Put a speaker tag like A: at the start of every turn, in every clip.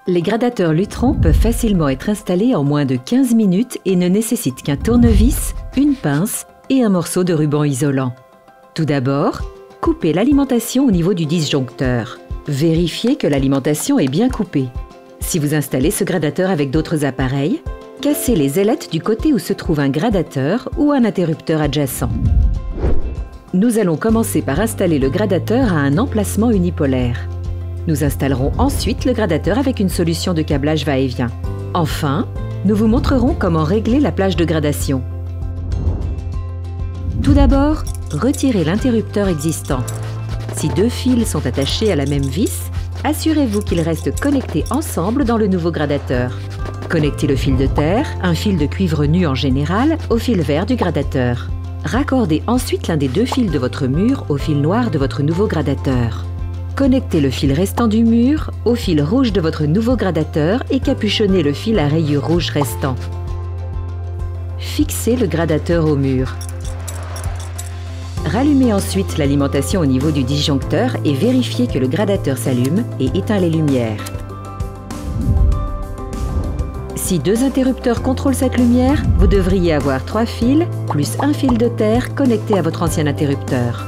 A: Les gradateurs Lutron peuvent facilement être installés en moins de 15 minutes et ne nécessitent qu'un tournevis, une pince et un morceau de ruban isolant. Tout d'abord, coupez l'alimentation au niveau du disjoncteur. Vérifiez que l'alimentation est bien coupée. Si vous installez ce gradateur avec d'autres appareils, cassez les ailettes du côté où se trouve un gradateur ou un interrupteur adjacent. Nous allons commencer par installer le gradateur à un emplacement unipolaire. Nous installerons ensuite le gradateur avec une solution de câblage va-et-vient. Enfin, nous vous montrerons comment régler la plage de gradation. Tout d'abord, retirez l'interrupteur existant. Si deux fils sont attachés à la même vis, assurez-vous qu'ils restent connectés ensemble dans le nouveau gradateur. Connectez le fil de terre, un fil de cuivre nu en général, au fil vert du gradateur. Raccordez ensuite l'un des deux fils de votre mur au fil noir de votre nouveau gradateur. Connectez le fil restant du mur au fil rouge de votre nouveau gradateur et capuchonnez le fil à rayures rouges restant. Fixez le gradateur au mur. Rallumez ensuite l'alimentation au niveau du disjoncteur et vérifiez que le gradateur s'allume et éteint les lumières. Si deux interrupteurs contrôlent cette lumière, vous devriez avoir 3 fils plus un fil de terre connecté à votre ancien interrupteur.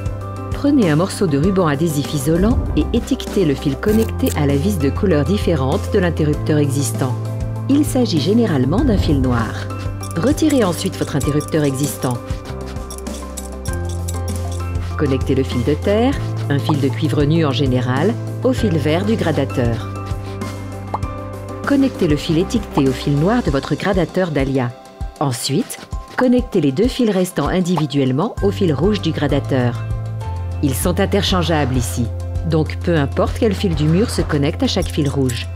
A: Prenez un morceau de ruban adhésif isolant et étiquetez le fil connecté à la vis de couleur différente de l'interrupteur existant. Il s'agit généralement d'un fil noir. Retirez ensuite votre interrupteur existant. Connectez le fil de terre, un fil de cuivre nu en général, au fil vert du gradateur. Connectez le fil étiqueté au fil noir de votre gradateur Dahlia. Ensuite, connectez les deux fils restants individuellement au fil rouge du gradateur. Ils sont interchangeables ici, donc peu importe quel fil du mur se connecte à chaque fil rouge.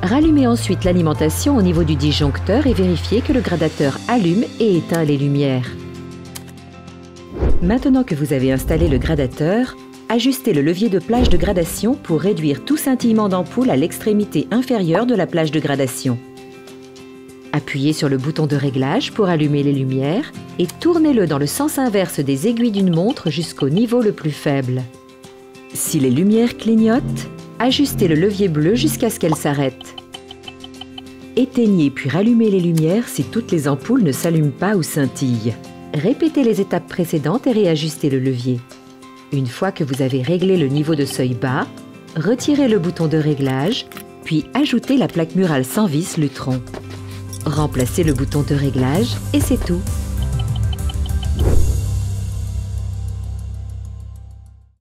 A: Rallumez ensuite l'alimentation au niveau du disjoncteur et vérifiez que le gradateur allume et éteint les lumières. Maintenant que vous avez installé le gradateur, ajustez le levier de plage de gradation pour réduire tout scintillement d'ampoule à l'extrémité inférieure de la plage de gradation. Appuyez sur le bouton de réglage pour allumer les lumières et tournez-le dans le sens inverse des aiguilles d'une montre jusqu'au niveau le plus faible. Si les lumières clignotent, ajustez le levier bleu jusqu'à ce qu'elles s'arrêtent. Éteignez puis rallumez les lumières si toutes les ampoules ne s'allument pas ou scintillent. Répétez les étapes précédentes et réajustez le levier. Une fois que vous avez réglé le niveau de seuil bas, retirez le bouton de réglage, puis ajoutez la plaque murale sans vis Lutron. Remplacez le bouton de réglage et c'est tout.